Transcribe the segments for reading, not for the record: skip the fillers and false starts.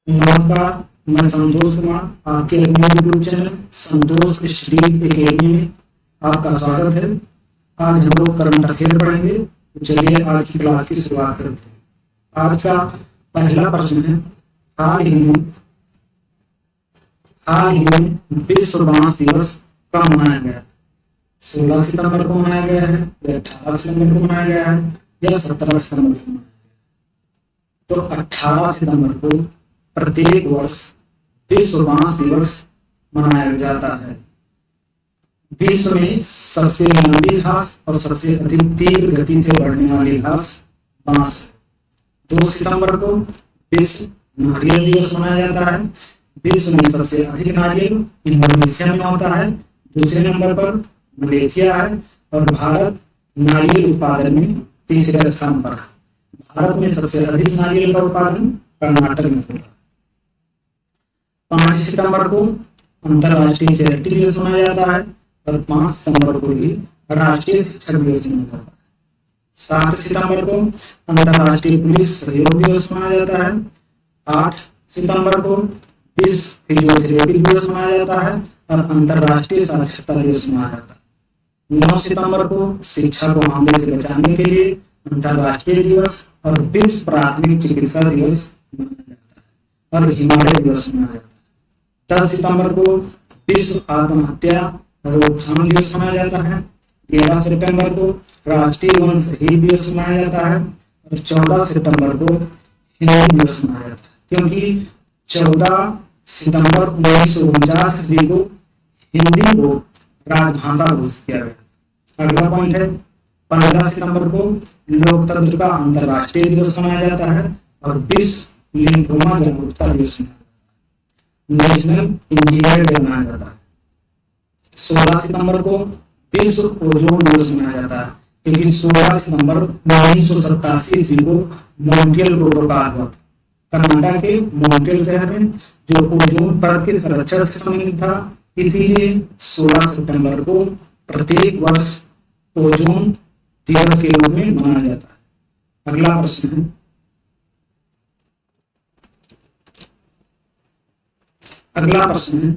नमस्कार, मैं संतोष कुमार आपके अपने यूट्यूब चैनल संतोष स्ट्रीट एकेडमी में आपका स्वागत है। आज हम लोग करंट अफेयर पढ़ेंगे। तो चलिए आज की क्लास की शुरुआत करते हैं। आज का पहला प्रश्न है, हाल ही में विश्व बांस दिवस कब मनाया गया? 16 सितंबर को मनाया गया है या 18 सितंबर को मनाया गया है या 17 सितंबर को मनाया गया? तो 18 सितंबर को प्रत्येक वर्ष विश्व बांस दिवस मनाया जाता है। विश्व में सबसे लंबी घास और सबसे अधिक तीव्र गति से बढ़ने वाली घास बांस है। 2 सितंबर को विश्व नारियल दिवस मनाया जाता है। विश्व में सबसे अधिक नारियल इंडोनेशिया में होता है। दूसरे नंबर पर मलेशिया है और भारत नारियल उत्पादन में तीसरे स्थान पर है। भारत में सबसे अधिक नारियल का उत्पादन कर्नाटक में होता है। 5 सितंबर को अंतर्राष्ट्रीय चैरिटी दिवस मनाया जाता है और 5 सितंबर को ही राष्ट्रीय शिक्षक दिवस मनाया जाता है। 7 सितंबर को अंतर्राष्ट्रीय पुलिस सहयोग दिवस मनाया जाता है। 8 सितंबर को विश्व फिजियोथेरेपी दिवस मनाया जाता है और अंतर्राष्ट्रीय साक्षरता दिवस मनाया जाता है। 9 सितंबर को शिक्षा को हमले से बचाने के लिए अंतर्राष्ट्रीय दिवस और विश्व प्राथमिक चिकित्सा दिवस मनाया जाता है और हिमालय दिवस मनाया जाता है। 10 सितंबर को विश्व आत्महत्या रोकथाम दिवस मनाया जाता है। 11 सितंबर को राष्ट्रीय वन शहीद दिवस मनाया जाता है और 14 सितंबर को हिंदी दिवस मनाया जाता है, क्योंकि 14 सितंबर 1949 ईस्वी को हिंदी को राजभाषा घोषित किया गया। अगला पॉइंट है, 15 सितंबर को लोकतंत्र का अंतर्राष्ट्रीय दिवस मनाया जाता है और विश्व लिम्फोमा जागरूकता दिवस मनाया जाता है। नेशनल इंजीनियर डे मनाया जाता है। 16 सितंबर को विश्व ओजोन दिवस मनाया जाता है, क्योंकि 16 सितंबर 1987 ईस्वी को मॉन्ट्रियल प्रोटोकॉल हुआ था कनाडा के मॉन्ट्रियल शहर में, जो ओजोन परत के संरक्षण से संबंधित था। इसीलिए 16 सितंबर को प्रत्येक वर्ष ओजोन दिवस के रूप में मनाया जाता है। अगला प्रश्न है,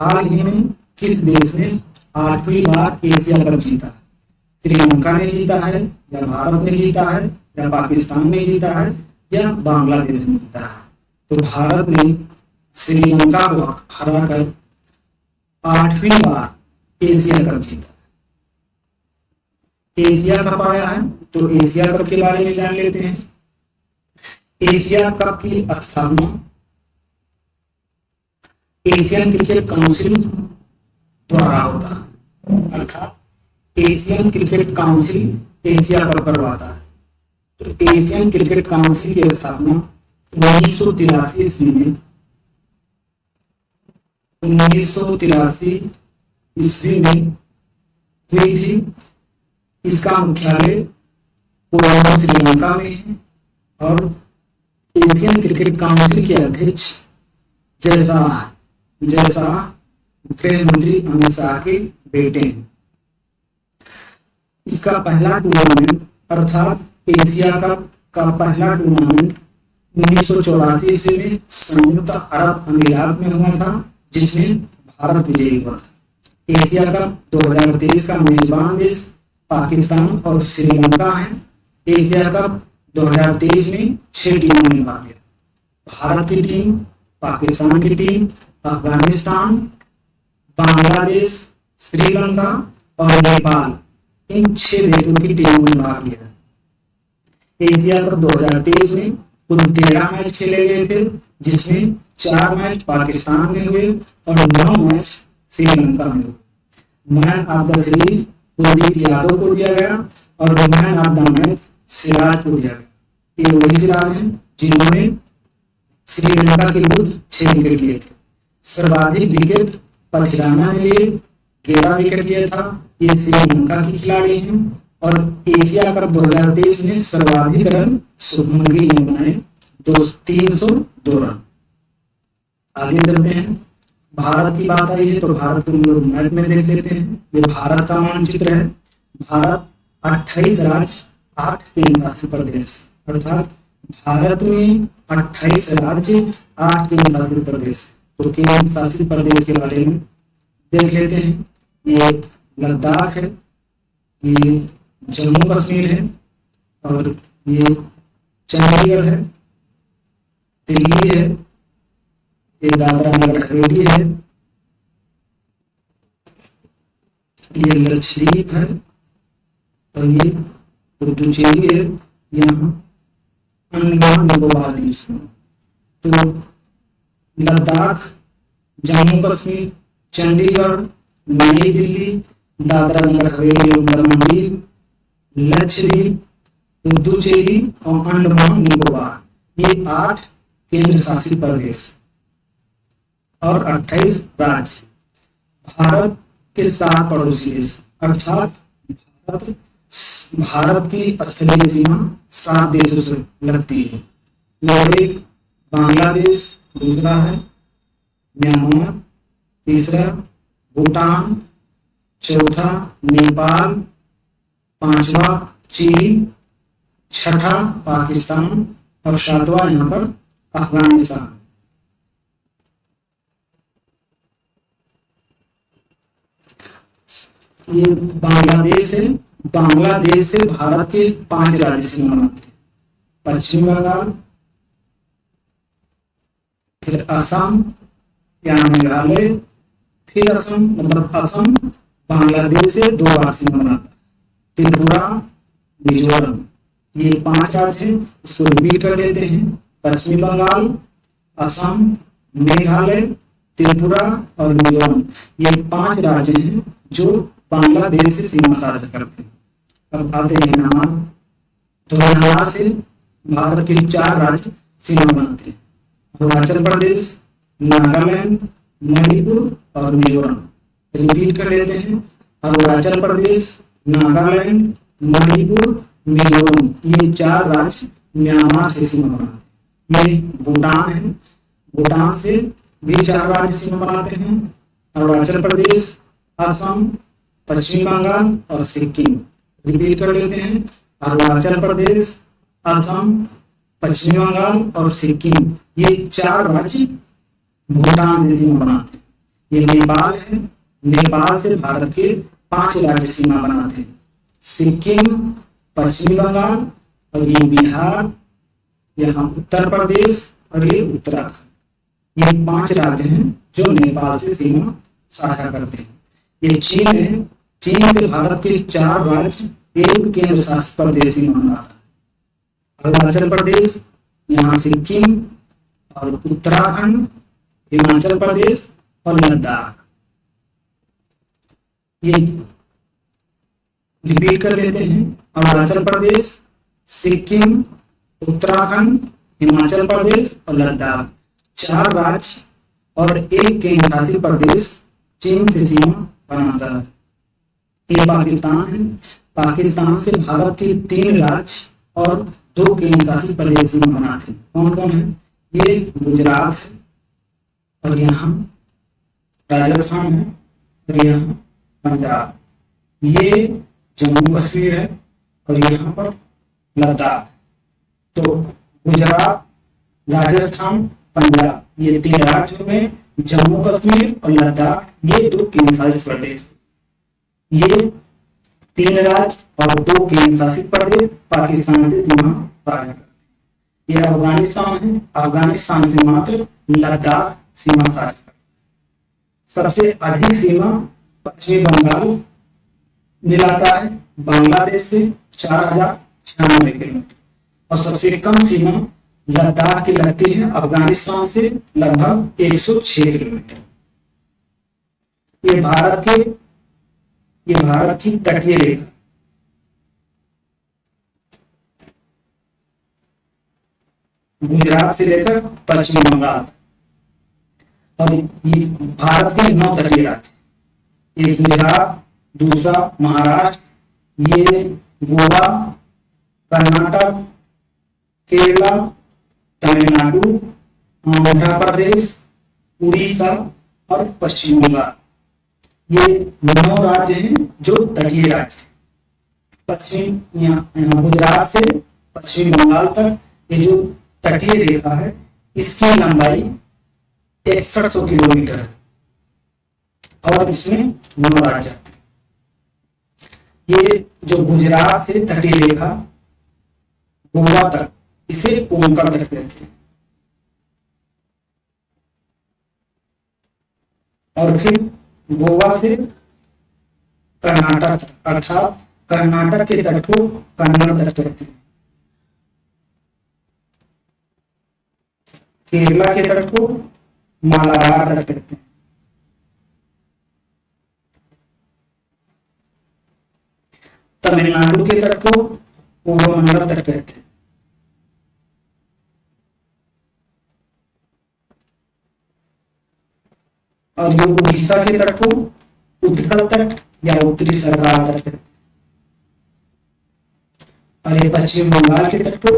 हाल ही में किस देश ने 8वीं बार एशिया कप जीता? श्रीलंका ने जीता है या भारत ने जीता है या पाकिस्तान ने जीता है या बांग्लादेश ने जीता है? तो भारत ने श्रीलंका को हराकर 8वीं बार एशिया कप जीता। एशिया कप आया है, तो एशिया कप के बारे में जान लेते हैं। एशिया कप की स्थापना एशियन क्रिकेट काउंसिल द्वारा होता है, अर्थात Asian cricket council Asia cup करवाता है। तो एशियन क्रिकेट काउंसिल की स्थापना 1983 ईस्वी में 1983 ईस्वी में हुई थी। इसका मुख्यालय कोलंबो श्रीलंका में है और एशियन क्रिकेट काउंसिल के अध्यक्ष जैसा गृह मंत्री अमित शाह के बेटे हैं। इसका पहला टूर्नामेंट अर्थात एशिया कप का पहला टूर्नामेंट 1984 ईस्वी में संयुक्त अरब अमीरात में हुआ था, जिसमें भारत विजयी हुआ था। एशिया कप 2023 का मेजबान देश पाकिस्तान और श्रीलंका है। एशिया कप 2023 में 6 टीमों ने भाग लिया। भारत की टीम, पाकिस्तान की टीम, अफगानिस्तान, बांग्लादेश, श्रीलंका और नेपाल, इन 6 देशों की टीमों ने भाग लिया। एशिया कप 2023 में कुल 13 मैच खेले गए थे, जिसमें 4 मैच पाकिस्तान में हुए और 9 मैच श्रीलंका में हुए। Man of the series Kuldeep Yadav को दिया गया और man of the match Siraj को दिया गया। ये वही सिराज हैं जिन्होंने श्रीलंका के विरुद्ध 6 विकेट लिए थे। सर्वाधिक विकेट पथिराना ने लिए, 11 विकेट लिया था। ये श्रीलंका की खिलाड़ी हैं। और एशिया कप 2023 में सर्वाधिक रन शुभमन गिल ने बनाए, 302 रन। आगे चलते हैं, भारत की बात आई है तो भारत को लोग मैप में देख लेते हैं। ये भारत का मानचित्र है। भारत 28 राज्य, 8 केंद्र शासित प्रदेश, अर्थात भारत में 28 राज्य, 8 केंद्र शासित प्रदेश। तो केंद्र शासित प्रदेश के बारे में देख लेते हैं। ये लद्दाख है, ये जम्मू कश्मीर है, और ये चंडीगढ़ है, दिल्ली है, ये दादरा नगर हवेली है, ये लक्षद्वीप है, और ये पुडुचेरी है, यहाँ अंडमान निकोबार द्वीप। तो लद्दाख, जम्मू कश्मीर, चंडीगढ़, नई दिल्ली, दादरा नगर हवेली और दमन दीव, लक्षद्वीप, पुडुचेरी और अंडमान निकोबार, ये 8 केंद्र शासित प्रदेश और 28 राज्य। भारत के 7 पड़ोसी देश, अर्थात भारत की स्थलीय सीमा 7 देशों से लगती है। यह एक बांग्लादेश, दूसरा है म्यांमार, तीसरा भूटान, चौथा नेपाल, पांचवा चीन, छठा पाकिस्तान और 7वां यहाँ पर अफगानिस्तान। ये बांग्लादेश है। बांग्लादेश से भारत के 5 राज्य सीमा बनाते हैं। पश्चिम बंगाल, फिर असम या मेघालय, फिर असम, मतलब असम बांग्लादेश से 2 बार सीमा बनाता है। त्रिपुरा, मिजोरम, ये 5 राज्य हैं। इसको रिपीट कर लेते हैं। पश्चिम बंगाल, असम, मेघालय, त्रिपुरा और मिजोरम, ये 5 राज्य हैं जो बांग्लादेश से सीमा साझा करते हैं। अब आते हैं म्यांमार। तो म्यांमार से भारत के 4 राज्य सीमा बनाते हैं। अरुणाचल प्रदेश, नागालैंड, मणिपुर और मिजोरम। रिपीट कर लेते हैं। अरुणाचल प्रदेश, नागालैंड, मणिपुर, मिजोरम, ये 4 राज्य म्यांमार से सीमा बनाते हैं। ये भूटान है। भूटान से भी 4 राज्य सीमा बनाते हैं। अरुणाचल प्रदेश, असम, पश्चिम बंगाल और सिक्किम। रिपीट कर लेते हैं। अरुणाचल प्रदेश, असम, पश्चिम बंगाल और सिक्किम, ये 4 राज्य भूटान से सीमा बनाते हैं। ये नेपाल है। नेपाल से भारत के 5 राज्य सीमा बनाते हैं। सिक्किम, पश्चिम बंगाल और ये बिहार, यहाँ उत्तर प्रदेश और ये उत्तराखंड, ये 5 राज्य हैं जो नेपाल से सीमा साझा करते हैं। ये चीन है। चीन से भारत के 4 राज्य, 1 केंद्र शासित प्रदेश सीमा बनाता है। अरुणाचल प्रदेश, यहाँ सिक्किम और उत्तराखंड, हिमाचल प्रदेश और लद्दाख। ये रिपीट कर लेते हैं। अरुणाचल प्रदेश, सिक्किम, उत्तराखंड, हिमाचल प्रदेश और लद्दाख, 4 राज्य और 1 केंद्र शासित प्रदेश चीन से सीमा बनाता है। ये पाकिस्तान है। पाकिस्तान से भारत के 3 राज्य और 2 केंद्र शासित प्रदेश सीमा बनाते हैं। कौन कौन है? ये गुजरात है, और यहाँ राजस्थान है, और यहाँ पंजाब। ये जम्मू कश्मीर है, और यहाँ पर लद्दाख। तो गुजरात, राजस्थान, पंजाब, ये 3 राज्य हो गए। जम्मू कश्मीर और लद्दाख, ये 2 केंद्र शासित प्रदेश। ये 3 राज्य और 2 केंद्र शासित प्रदेश पाकिस्तान से सीमा साझा करते हैं। ये अफगानिस्तान है। अफगानिस्तान से मात्र लद्दाख सीमा साझा करते हैं। सबसे अधिक सीमा पश्चिमी बंगाल मिलाता है बांग्लादेश से 4096 किलोमीटर, और सबसे कम सीमा लद्दाख की लगती है अफगानिस्तान से लगभग 106 किलोमीटर। ये भारत की तटीय रेखा, गुजरात से लेकर पश्चिम बंगाल, और ये भारत के 9 तटीय राज्य। एक गुजरात, दूसरा महाराष्ट्र, ये गोवा, कर्नाटक, केरला, तमिलनाडु, आंध्र प्रदेश, उड़ीसा और पश्चिम बंगाल, ये 9 राज्य हैं जो तटीय राज्य हैं। पश्चिम यहाँ गुजरात से पश्चिम बंगाल तक ये जो तटीय रेखा है इसकी लंबाई 6100 किलोमीटर है और इसमें 9 राज्य आते हैं। ये जो गुजरात से तटीय रेखा गोवा तक, इसे कोंकण तट कहते हैं। और फिर गोवा से कर्नाटक, अर्थात कर्नाटक के तट को कन्नड़ तट कहते हैं। केरला के तट को मालाबार तट कहते हैं। तमिलनाडु के तट को कोरोमंडल तट कहते हैं। और ये उड़ीसा के तट को उत्कल तट या उत्तरी सरकार तट कहते हैं। और ये पश्चिम बंगाल के तट को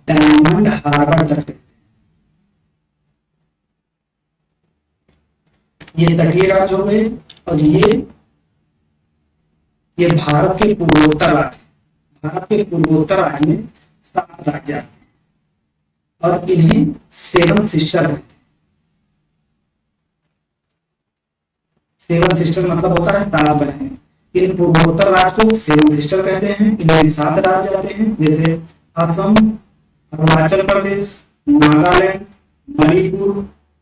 डायमंड हार्बर तट कहते हैं। ये तटीय राज्य हो गए। और ये भारत के पूर्वोत्तर राज्य, भारत के पूर्वोत्तर राज्य में 7 राज्य आते हैं और इन्हें 7 सिस्टर कहते हैं। 7 सिस्टर मतलब होता है 7 बहनें। इन पूर्वोत्तर राज्य को 7 सिस्टर कहते हैं। इनमें 7 राज्य आते हैं, जैसे असम, अरुणाचल प्रदेश, नागालैंड, मणिपुर,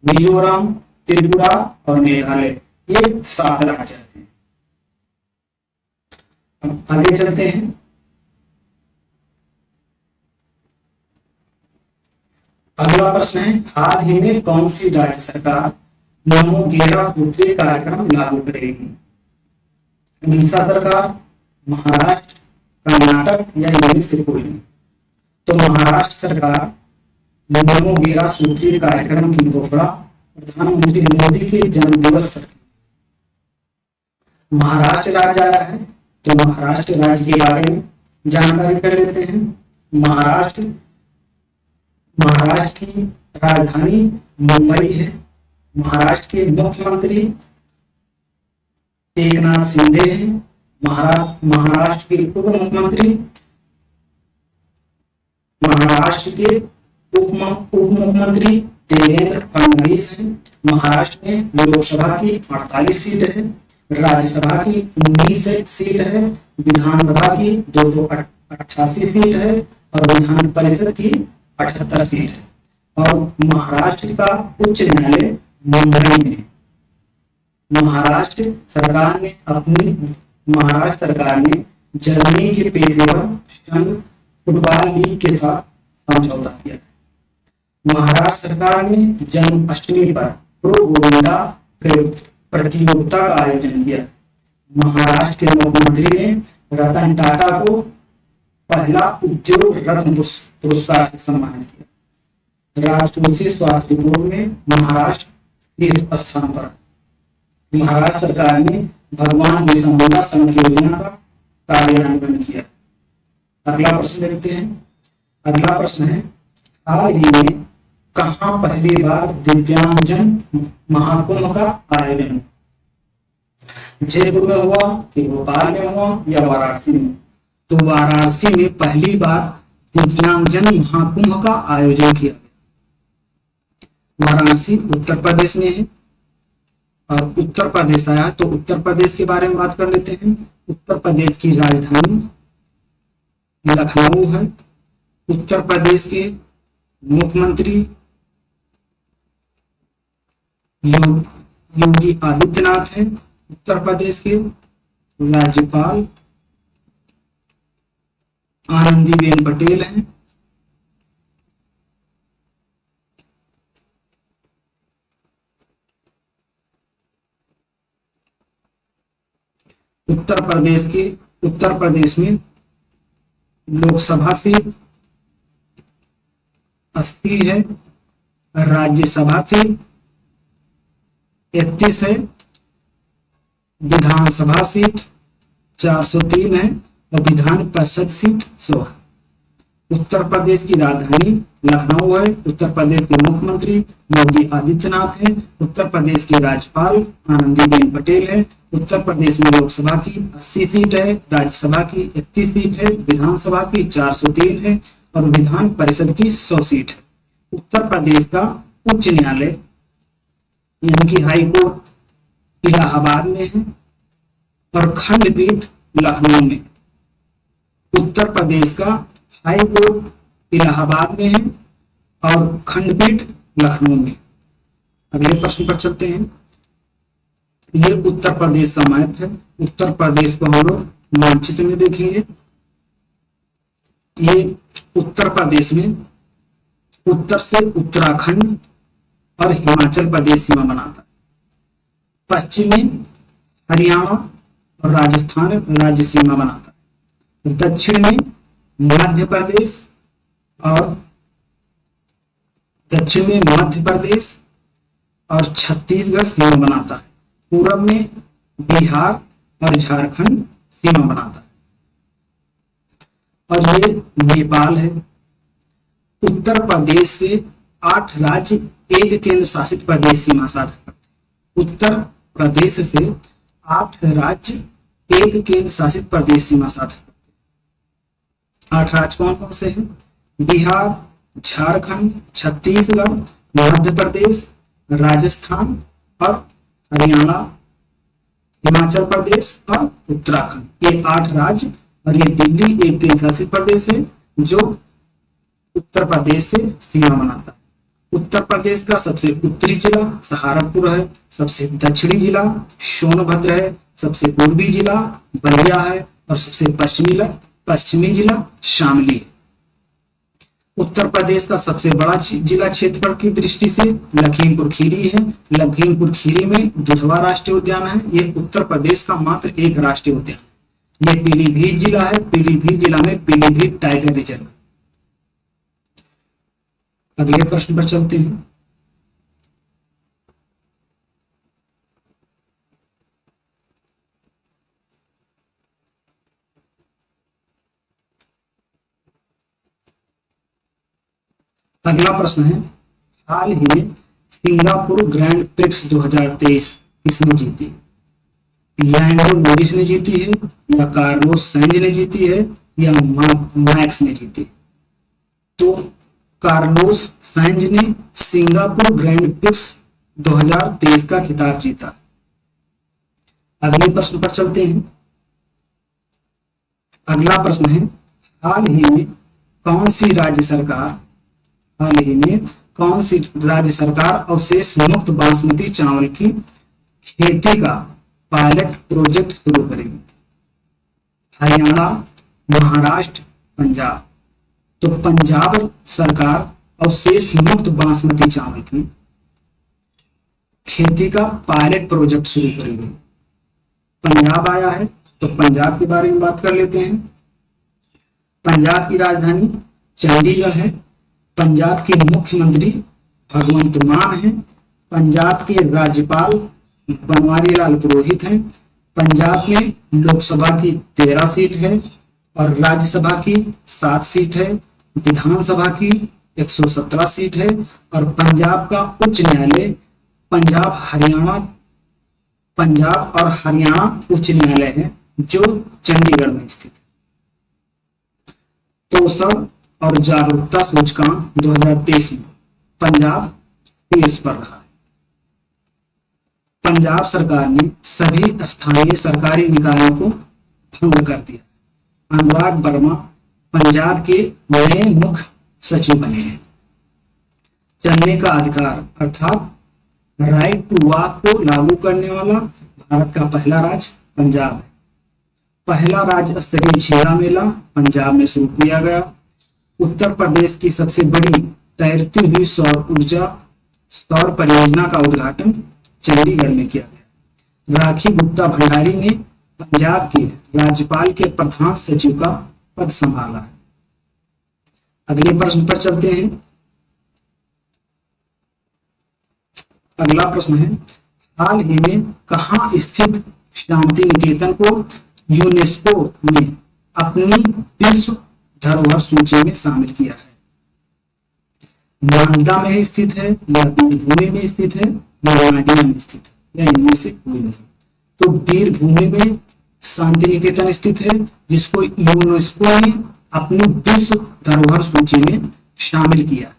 मिजोरम, त्रिपुरा और मेघालय। ये 7 राज्य आते हैं। अब आगे चलते हैं। अगला प्रश्न है, हाल ही में कौन सी राज्य सरकार नमो गैरा सूत्रीय कार्यक्रम लागू करेगी? उड़ीसा सरकार, महाराष्ट्र, कर्नाटक या इनमें से कोई नहीं? तो महाराष्ट्र सरकार नमो गैरा सूत्रीय कार्यक्रम की घोषणा प्रधानमंत्री मोदी के जन्म दिवस पर। महाराष्ट्र राज्य आया है तो महाराष्ट्र राज्य के बारे में जानकारी कर लेते हैं। महाराष्ट्र की राजधानी मुंबई है। महाराष्ट्र के मुख्यमंत्री एकनाथ शिंदे हैं। महाराष्ट्र के उप मुख्यमंत्री, महाराष्ट्र के उप मुख्यमंत्री देवेंद्र फडणवीस हैं। महाराष्ट्र में लोकसभा की 48 सीट है, राज्यसभा की 19 सीट है, विधानसभा की 288 सीट है और विधान परिषद की 78 सीट है। और महाराष्ट्र का उच्च न्यायालय मुंबई में। महाराष्ट्र सरकार ने जर्मनी के पेशेवर संघ फुटबॉल लीग के साथ समझौता किया है। महाराष्ट्र सरकार ने जन्माष्टमी पर प्रो गोविंदा प्रतियोगिता का आयोजन किया। महाराष्ट्र के मुख्यमंत्री ने रतन टाटा को पहला उद्योग रत्न पुरस्कार से सम्मानित किया। राष्ट्रीय स्वास्थ्य रिपोर्ट में महाराष्ट्र शीर्ष स्थान पर। महाराष्ट्र सरकार ने भगवान बिरसा मुंडा सड़क योजना का कार्यान्वयन किया। अगला प्रश्न देखते हैं। अगला प्रश्न है, हाल ही में कहां पहली बार दिव्यांगजन महाकुंभ का आयोजन? जयपुर में हुआ कि भोपाल में हुआ या वाराणसी में? तो वाराणसी में पहली बार दिव्यांगजन महाकुंभ का आयोजन किया गया। वाराणसी उत्तर प्रदेश में है और उत्तर प्रदेश आया तो उत्तर प्रदेश के बारे में बात कर लेते हैं। उत्तर प्रदेश की राजधानी लखनऊ है। उत्तर प्रदेश के मुख्यमंत्री योगी आदित्यनाथ हैं। उत्तर प्रदेश के राज्यपाल आनंदीबेन पटेल हैं। उत्तर प्रदेश में लोकसभा सीट 80 है, राज्यसभा सीट 31 है, विधानसभा सीट 403 है और विधान परिषद सीट 100 है। उत्तर प्रदेश की राजधानी लखनऊ है। उत्तर प्रदेश के मुख्यमंत्री योगी आदित्यनाथ हैं। उत्तर प्रदेश के राज्यपाल आनंदीबेन पटेल है। उत्तर प्रदेश में लोकसभा की 80 सीट है, राज्यसभा की 31 सीट है, विधानसभा की 403 है और विधान परिषद की 100 सीट है। उत्तर प्रदेश का उच्च न्यायालय यानी कि हाई कोर्ट इलाहाबाद में है और खंडपीठ लखनऊ में। उत्तर प्रदेश का हाई कोर्ट इलाहाबाद में है और खंडपीठ लखनऊ में। अगले प्रश्न पर चलते हैं। ये उत्तर प्रदेश का मैप है। उत्तर प्रदेश को हम लोग मानचित्र में देखेंगे। ये उत्तर प्रदेश में उत्तर से उत्तराखंड और हिमाचल प्रदेश सीमा बनाता है। पश्चिम में हरियाणा और राजस्थान राज्य सीमा बनाता है। दक्षिण में मध्य प्रदेश और छत्तीसगढ़ सीमा बनाता है। पूरब में बिहार और झारखंड सीमा बनाता है और ये नेपाल है। उत्तर प्रदेश से 8 राज्य एक केंद्र शासित प्रदेश सीमा साझा करते हैं। उत्तर प्रदेश से 8 राज्य एक केंद्र शासित प्रदेश सीमा साझा करते हैं। 8 राज्य कौन कौन से हैं? बिहार, झारखंड, छत्तीसगढ़, मध्य प्रदेश, राजस्थान और हरियाणा, हिमाचल प्रदेश और उत्तराखंड। ये 8 राज्य और ये दिल्ली एक केंद्र शासित प्रदेश है जो उत्तर प्रदेश से सीमा बनाता है। उत्तर प्रदेश का सबसे उत्तरी जिला सहारनपुर है, सबसे दक्षिणी जिला सोनभद्र है, सबसे पूर्वी जिला बलिया है और सबसे पश्चिमी जिला शामली है। उत्तर प्रदेश का सबसे बड़ा जिला क्षेत्रफल की दृष्टि से लखीमपुर खीरी है। लखीमपुर खीरी में दुधवा राष्ट्रीय उद्यान है। ये उत्तर प्रदेश का मात्र एक राष्ट्रीय उद्यान है। ये पीलीभीत जिला है। पीलीभीत जिला में पीलीभीत टाइगर रिजर्व। अगले प्रश्न पर चलते हैं। अगला प्रश्न है, हाल ही में सिंगापुर ग्रैंड प्रिक्स 2023 किसने जीती? लैंडो नॉरिस ने जीती है या कार्लोस साइंज ने जीती है या मैक्स ने जीती? तो कार्लोस साइंज ने सिंगापुर ग्रैंड प्रिक्स 2023 का खिताब जीता। अगले प्रश्न पर चलते हैं। अगला प्रश्न है, हाल ही में कौन सी राज्य सरकार अवशेष मुक्त बासमती चावल की खेती का पायलट प्रोजेक्ट शुरू करेगी? हरियाणा, महाराष्ट्र, पंजाब। तो पंजाब सरकार अवशेष मुक्त बासमती चावल की खेती का पायलट प्रोजेक्ट शुरू करेगी। पंजाब आया है तो पंजाब के बारे में बात कर लेते हैं। पंजाब की राजधानी चंडीगढ़ है। पंजाब के मुख्यमंत्री भगवंत मान हैं। पंजाब के राज्यपाल बनवारी लाल पुरोहित हैं। पंजाब में लोकसभा की 13 सीट है और राज्यसभा की 7 सीट है। विधानसभा की 117 सीट है और पंजाब का उच्च न्यायालय पंजाब और हरियाणा उच्च न्यायालय है जो चंडीगढ़ में स्थित है। पोषण और जागरूकता सूचकांक 2023 में पंजाब शीर्ष पर रहा है। पंजाब सरकार ने सभी स्थानीय सरकारी निकायों को भंग कर दिया। अनुराग वर्मा पंजाब के नए मुख्य सचिव बने हैं। चलने का अधिकार अर्थात राइट टू वॉक को लागू करने वाला भारत का पहला राज्य पंजाब है। पहला राज्य स्तरीय झीला मेला पंजाब में शुरू किया गया। उत्तर प्रदेश की सबसे बड़ी तैरती हुई सौर परियोजना का उद्घाटन चंडीगढ़ में किया गया। राखी गुप्ता भंडारी ने पंजाब के राज्यपाल के प्रधान सचिव का पद संभाला है। अगले प्रश्न पर चलते हैं। अगला प्रश्न है, हाल ही में कहां स्थित शांति निकेतन को यूनेस्को ने अपनी विश्व धरोहर सूची में शामिल किया है? मालदा में स्थित है या वीरभूमि में स्थित है या नाडिया में स्थित है या इनमें से कोई नहीं? तो वीरभूमि में शांति निकेतन स्थित है जिसको यूनेस्को ने अपनी विश्व धरोहर सूची में शामिल किया।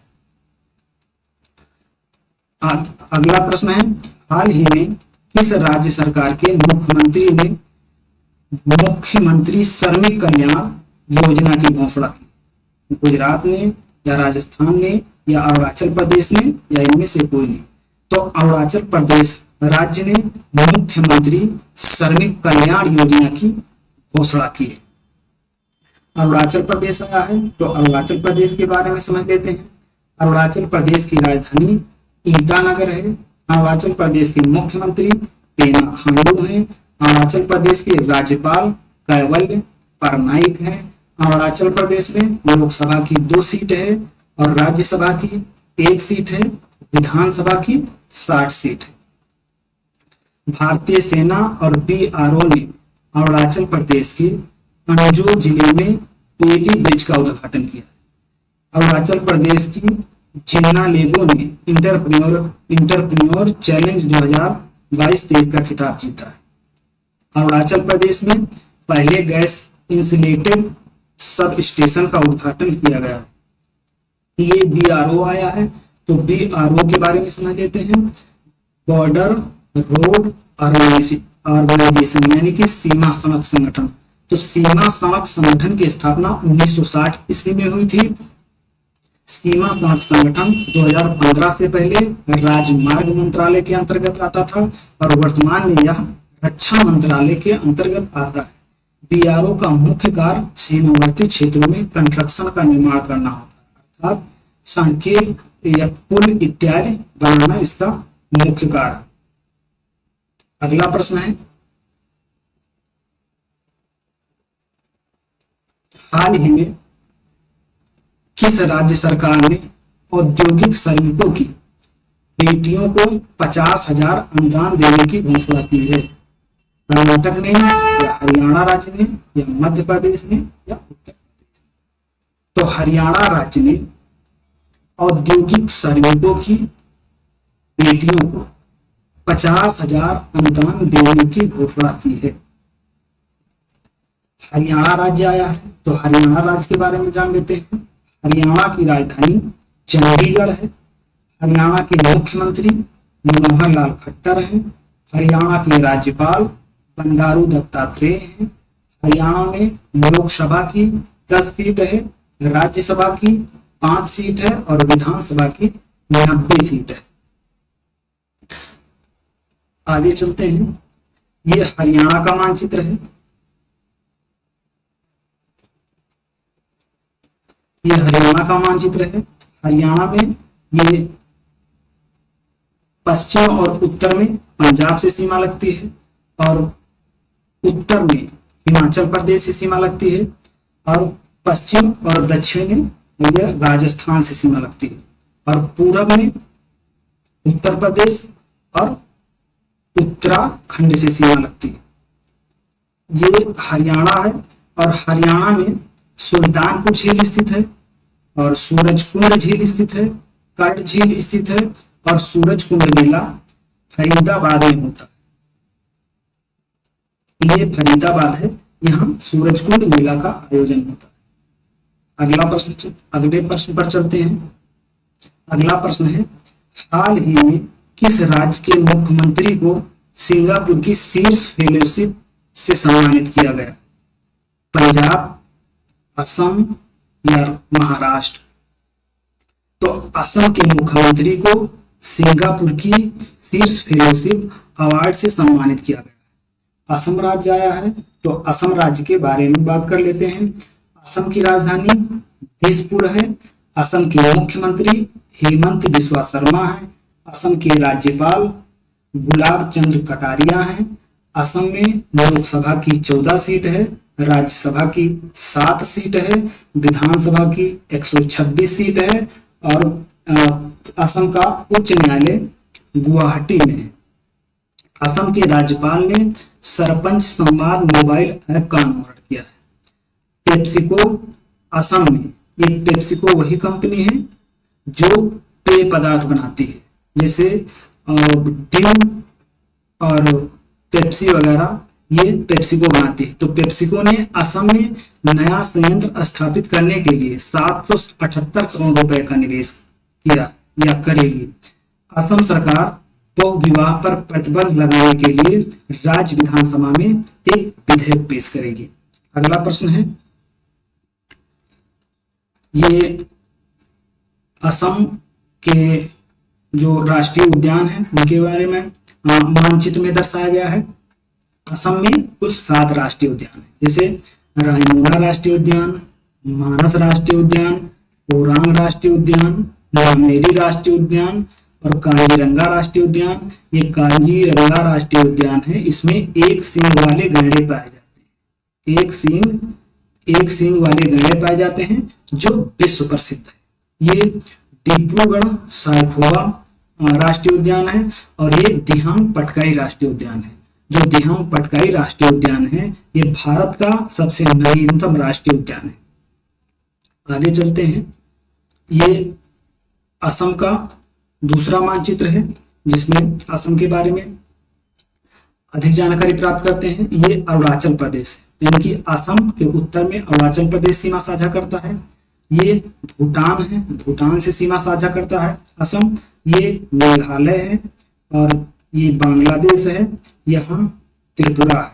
अगला प्रश्न है, हाल ही में किस राज्य सरकार के मुख्यमंत्री ने मुख्यमंत्री श्रमिक कल्याण योजना की घोषणा की? गुजरात ने या राजस्थान ने या अरुणाचल प्रदेश ने या इनमें से कोई नहीं? तो अरुणाचल प्रदेश राज्य ने मुख्यमंत्री श्रमिक कल्याण योजना की घोषणा की है। अरुणाचल प्रदेश आया है, तो अरुणाचल प्रदेश के बारे में समझ लेते हैं। अरुणाचल प्रदेश की राजधानी ईटानगर है। अरुणाचल प्रदेश के मुख्यमंत्री पेमा खांडू हैं। अरुणाचल प्रदेश के राज्यपाल कैवल्य पटनायक हैं। अरुणाचल प्रदेश में लोकसभा की 2 सीट है और राज्यसभा की 1 सीट है, विधानसभा की 60 सीट है। भारतीय सेना और बीआरओ ने अरुणाचल प्रदेश के अंजो जिले में पेली ब्रिज का उद्घाटन किया। अरुणाचल प्रदेश की जिन्ना लेगो ने इंटरप्रेन्योर चैलेंज 2022-23 का खिताब जीता है। अरुणाचल प्रदेश में पहले गैस इंसुलेटेड सब स्टेशन का उद्घाटन किया गया है। ये बीआरओ आया है, तो बीआरओ के बारे में समझ लेते हैं। बॉर्डर रोड ऑर्गेनाइजेशन यानी कि सीमा सड़क संगठन। तो सीमा सड़क संगठन की स्थापना 1960 ईस्वी में हुई थी। सीमा सड़क संगठन 2015 से पहले राजमार्ग मंत्रालय के अंतर्गत आता था और वर्तमान में यह रक्षा मंत्रालय के अंतर्गत आता है। बीआरओ का मुख्य कार्य सीमावर्ती क्षेत्रों में कंस्ट्रक्शन का निर्माण करना होता है, अर्थात सड़कें या पुल इत्यादि बनाना इसका मुख्य कार्य। अगला प्रश्न है, हाल ही में किस राज्य सरकार ने औद्योगिक श्रमिकों की बेटियों को 50,000 अनुदान देने की घोषणा की है? कर्नाटक ने या हरियाणा राज्य ने या मध्य प्रदेश ने या उत्तर प्रदेश ने? तो हरियाणा राज्य ने औद्योगिक श्रमिकों की बेटियों को 50,000 अनुदान देने की घोषणा की है। हरियाणा राज्य आया है, तो हरियाणा राज्य के बारे में जान लेते हैं। हरियाणा की राजधानी चंडीगढ़ है। हरियाणा के मुख्यमंत्री मनोहर लाल खट्टर हैं। हरियाणा के राज्यपाल बंडारू दत्तात्रेय हैं। हरियाणा में लोकसभा की 10 सीट है, राज्यसभा की 5 सीट है और विधानसभा की 90 सीट है। आगे चलते हैं, ये हरियाणा का मानचित्र है। ये हरियाणा का मानचित्र है। हरियाणा में ये पश्चिम और उत्तर में पंजाब से सीमा लगती है और उत्तर में हिमाचल प्रदेश से सीमा लगती है और पश्चिम और दक्षिण में यह राजस्थान से सीमा लगती है और पूरब में उत्तर प्रदेश और उत्तराखंड से सीमा लगती है। ये हरियाणा है और हरियाणा में सुल्तानपुर झील स्थित है और सूरजकुंड झील स्थित है, कट झील स्थित है और सूरजकुंड मेला फरीदाबाद में होता है। ये फरीदाबाद है, यहाँ सूरजकुंड मेला का आयोजन होता है। अगले प्रश्न पर चलते हैं। अगला प्रश्न है, हाल ही में किस राज्य के मुख्यमंत्री को सिंगापुर की शीर्ष फेलोशिप से सम्मानित किया गया? पंजाब, असम या महाराष्ट्र? तो असम के मुख्यमंत्री को सिंगापुर की शीर्ष फेलोशिप अवार्ड से सम्मानित किया गया। असम राज्य आया है, तो असम राज्य के बारे में बात कर लेते हैं। असम की राजधानी दिसपुर है। असम के मुख्यमंत्री हेमंत बिस्वा शर्मा है। असम के राज्यपाल गुलाब चंद्र कटारिया हैं। असम में लोकसभा की 14 सीट है, राज्यसभा की 7 सीट है, विधानसभा की 126 सीट है और असम का उच्च न्यायालय गुवाहाटी में है। असम के राज्यपाल ने सरपंच संवाद मोबाइल ऐप का अनावरण किया है। पेप्सिको असम में, ये पेप्सिको वही कंपनी है जो पेय पदार्थ बनाती है, जैसे ड्यू और पेप्सी वगैरह ये पेप्सिको बनाती है। तो पेप्सिको ने असम में नया संयंत्र स्थापित करने के लिए 778 करोड़ रुपए का निवेश किया या करेगी। असम सरकार बहुविवाह पर प्रतिबंध लगाने के लिए राज्य विधानसभा में एक विधेयक पेश करेगी। अगला प्रश्न है, ये असम के जो राष्ट्रीय उद्यान है उनके बारे में मानचित्र में दर्शाया गया है। असम में कुल 7 राष्ट्रीय उद्यान है, जैसे रायमोना राष्ट्रीय उद्यान, मानस राष्ट्रीय उद्यान, ओरांग राष्ट्रीय उद्यान, नामेरी राष्ट्रीय उद्यान और काजीरंगा राष्ट्रीय उद्यान। ये काजीरंगा राष्ट्रीय उद्यान है, इसमें एक सींग वाले गैंडे पाए जाते हैं। एक सींग वाले गैंडे पाए जाते हैं जो विश्व प्रसिद्ध है। ये डिब्रूगढ़ सायखोवा राष्ट्रीय उद्यान है और ये दिहांग पटकाई राष्ट्रीय उद्यान है। जो दिहांग पटकाई राष्ट्रीय उद्यान है ये भारत का सबसे नवीनतम राष्ट्रीय उद्यान है। आगे चलते हैं, ये असम का दूसरा मानचित्र है जिसमें असम के बारे में अधिक जानकारी प्राप्त करते हैं। ये अरुणाचल प्रदेश है, यानी कि असम के उत्तर में अरुणाचल प्रदेश सीमा साझा करता है। ये भूटान है, भूटान से सीमा साझा करता है असम। ये मेघालय है और ये बांग्लादेश है, यहाँ त्रिपुरा है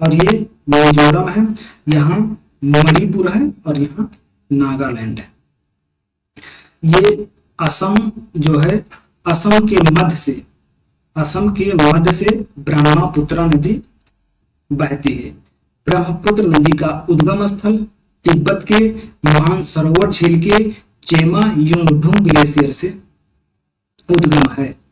और ये मिजोरम है, यहाँ मणिपुर है और यहाँ नागालैंड है। ये असम जो है, असम के मध्य से ब्रह्मपुत्र नदी बहती है। ब्रह्मपुत्र नदी का उद्गम स्थल तिब्बत के मानसरोवर झील के चेमा युंगडुंग ग्लेशियर से उद्गम है।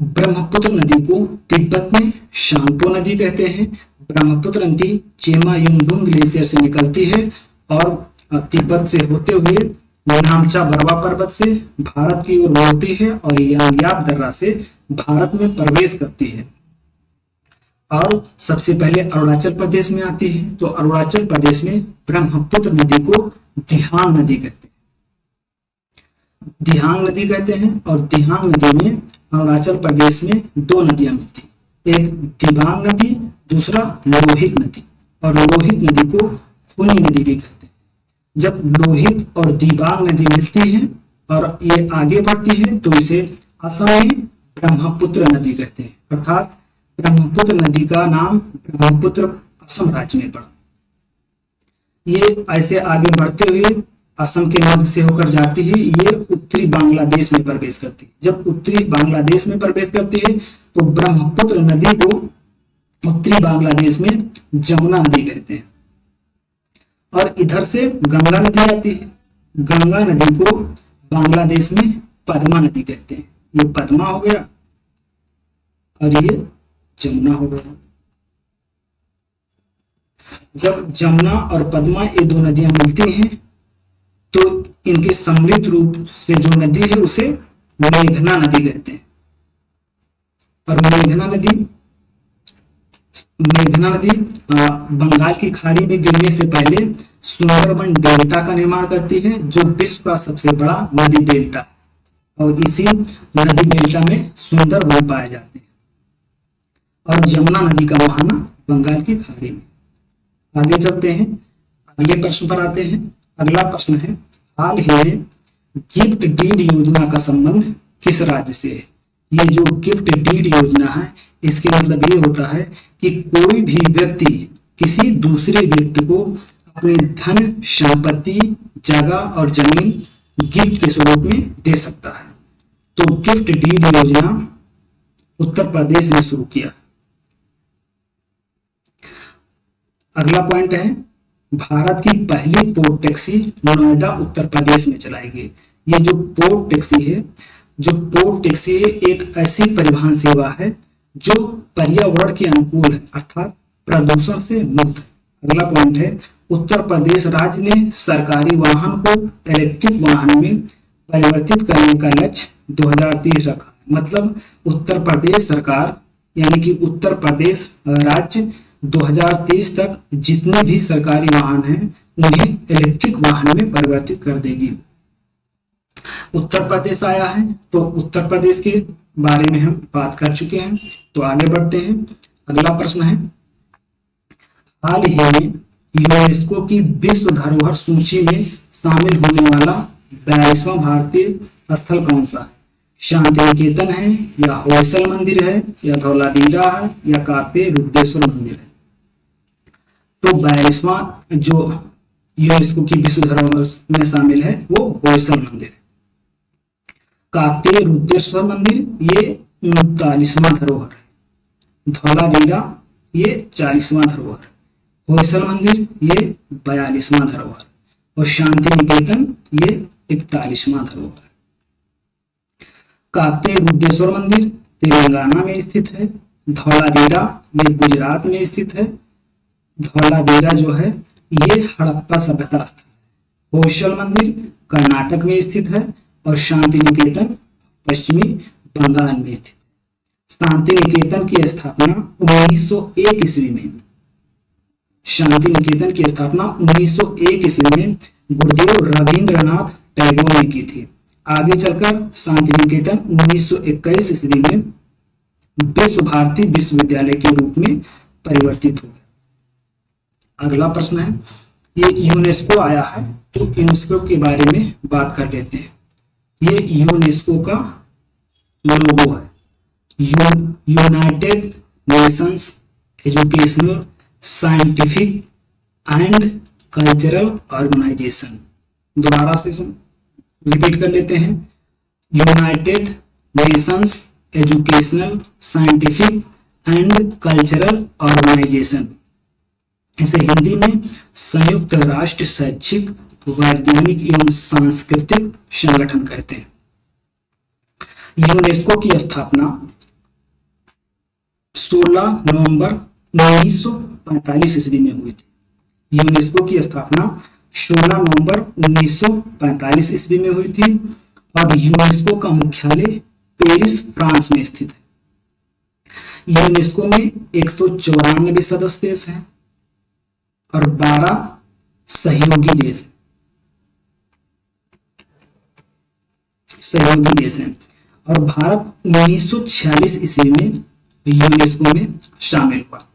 ब्रह्मपुत्र नदी को तिब्बत में शांगपो नदी कहते हैं। ब्रह्मपुत्र नदी चेमा युंगडुंग ग्लेशियर से निकलती है और तिब्बत से होते हुए नामचा बरवा पर्वत से भारत की ओर बढ़ती है और यांग्याप दर्रा से भारत में प्रवेश करती है और सबसे पहले अरुणाचल प्रदेश में आती है। तो अरुणाचल प्रदेश में ब्रह्मपुत्र नदी को दिहांग नदी कहते हैं और दिहांग नदी में अरुणाचल प्रदेश में 2 नदियां मिलती हैं, एक दिबांग नदी, दूसरा लोहित नदी। और लोहित नदी को खूनी नदी भी कहते हैं। जब लोहित और दिबांग नदी मिलती है और ये आगे बढ़ती है तो इसे असम में ब्रह्मपुत्र नदी कहते हैं, अर्थात ब्रह्मपुत्र नदी का नाम ब्रह्मपुत्र असम राज्य में पड़ा। ये ऐसे आगे बढ़ते हुए असम के मध्य से होकर जाती है, ये उत्तरी बांग्लादेश में प्रवेश करती है। जब उत्तरी बांग्लादेश में प्रवेश करती है तो ब्रह्मपुत्र नदी को उत्तरी बांग्लादेश में जमुना नदी कहते हैं। और इधर से गंगा नदी आती है, गंगा नदी को बांग्लादेश में पद्मा नदी कहते हैं। ये पद्मा हो गया और ये जमुना हो गया। जब जमुना और पद्मा ये 2 नदियां मिलती हैं तो इनके सम्मिलित रूप से जो नदी है उसे मेघना नदी कहते हैं। और मेघना नदी बंगाल की खाड़ी में गिरने से पहले सुंदरबन डेल्टा का निर्माण करती है, जो विश्व का सबसे बड़ा नदी डेल्टा है और इसी नदी डेल्टा में सुंदरबन पाए जाते हैं। और यमुना नदी का बहाना बंगाल की खाड़ी में। आगे चलते हैं, अगले प्रश्न पर आते हैं। अगला प्रश्न है, हाल ही में गिफ्ट डीड योजना का संबंध किस राज्य से है? ये जो गिफ्ट डीड योजना है इसके मतलब ये होता है कि कोई भी व्यक्ति किसी दूसरे व्यक्ति को अपनी धन, संपत्ति, जगह और जमीन गिफ्ट के स्वरूप में दे सकता है। तो गिफ्ट डीड योजना उत्तर प्रदेश ने शुरू किया। अगला पॉइंट है, भारत की पहली पोर्ट टैक्सी नोएडा उत्तर प्रदेश में चलाई गई। ये जो पोर्ट टैक्सी है एक ऐसी परिवहन सेवा है जो पर्यावरण के अनुकूल है, अर्थात प्रदूषण से मुक्त। अगला पॉइंट है, उत्तर प्रदेश राज्य ने सरकारी वाहन को इलेक्ट्रिक वाहन में परिवर्तित करने का लक्ष्य 2030 रखा। मतलब उत्तर प्रदेश सरकार यानी कि उत्तर प्रदेश राज्य 2030 तक जितने भी सरकारी वाहन हैं उन्हें इलेक्ट्रिक वाहन में परिवर्तित कर देगी। उत्तर प्रदेश आया है तो उत्तर प्रदेश के बारे में हम बात कर चुके हैं, तो आगे बढ़ते हैं। अगला प्रश्न है, हाल ही में यूनेस्को की विश्व धरोहर सूची में शामिल होने वाला 42वां भारतीय स्थल कौन सा है? शांति निकेतन है, या होयसल मंदिर है, या धौलावीरा है, या कापे रुद्रेश्वर मंदिर है? तो 42वां जो यूनेस्को की विश्व धरोहर में शामिल है वो होयसल मंदिर है। कापे रुद्रेश्वर मंदिर ये 39वां धरोहर है, धौलावीरा ये 40वां धरोहर है, होयसल मंदिर ये 42वां धरोहर और शांति निकेतन ये 41वां धरोहर। काकतीय रुद्रेश्वर मंदिर तेलंगाना में स्थित है, धौलावीरा ये गुजरात में स्थित है, धौलावीरा जो है ये हड़प्पा सभ्यता स्थल है, होयसल मंदिर कर्नाटक में स्थित है और शांति निकेतन पश्चिमी बंगाल में स्थित है। शांति निकेतन की स्थापना 1901 ईस्वी में, शांति निकेतन की स्थापना 1901 ईस्वी में गुरुदेव रविंद्रनाथ टैगोर ने की थी। आगे चलकर शांति निकेतन 1921 ईस्वी में विश्व भारती विश्वविद्यालय के रूप में परिवर्तित हो गया। अगला प्रश्न है, ये यूनेस्को आया है तो यूनेस्को के बारे में बात कर लेते हैं। ये यूनेस्को का लोगो है, United Nations Educational Scientific and Cultural Organization. दोबारा से रिपीट कर लेते हैं, United Nations Educational Scientific and Cultural Organization. इसे हिंदी में संयुक्त राष्ट्र शैक्षिक वैज्ञानिक एवं सांस्कृतिक संगठन कहते हैं। यूनेस्को की स्थापना 16 नवंबर 1945 ईस्वी में हुई थी। यूनेस्को की स्थापना 16 नवंबर 1945 ईस्वी में हुई थी और यूनेस्को का मुख्यालय पेरिस फ्रांस में स्थित है। यूनेस्को में 194 सदस्य देश हैं और 12 सहयोगी देश हैं और भारत 1946 ईस्वी में यूनेस्को में शामिल हुआ।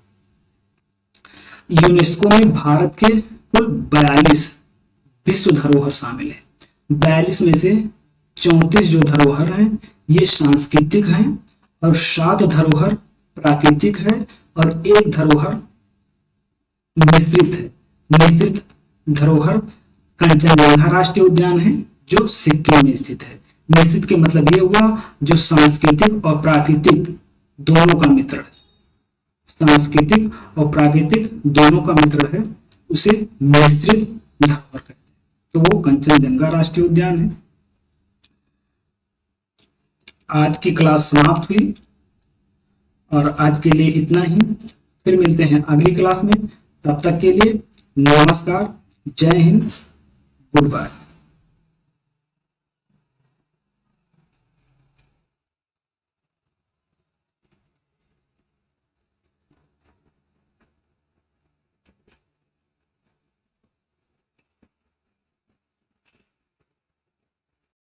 यूनेस्को में भारत के कुल 42 विश्व धरोहर शामिल है। 42 में से 34 जो धरोहर हैं ये सांस्कृतिक हैं और 7 धरोहर प्राकृतिक है और 1 धरोहर मिश्रित है। मिश्रित धरोहर कंचनजंगा राष्ट्रीय उद्यान है जो सिक्किम में स्थित है। मिश्रित के मतलब ये हुआ जो सांस्कृतिक और प्राकृतिक दोनों का मिश्रण है, सांस्कृतिक और प्राकृतिक दोनों का मिश्रण है, उसे मिश्रित धरोहर कहते हैं। तो वो कंचनजंगा राष्ट्रीय उद्यान है। आज की क्लास समाप्त हुई और आज के लिए इतना ही। फिर मिलते हैं अगली क्लास में। तब तक के लिए नमस्कार, जय हिंद, गुड बाय।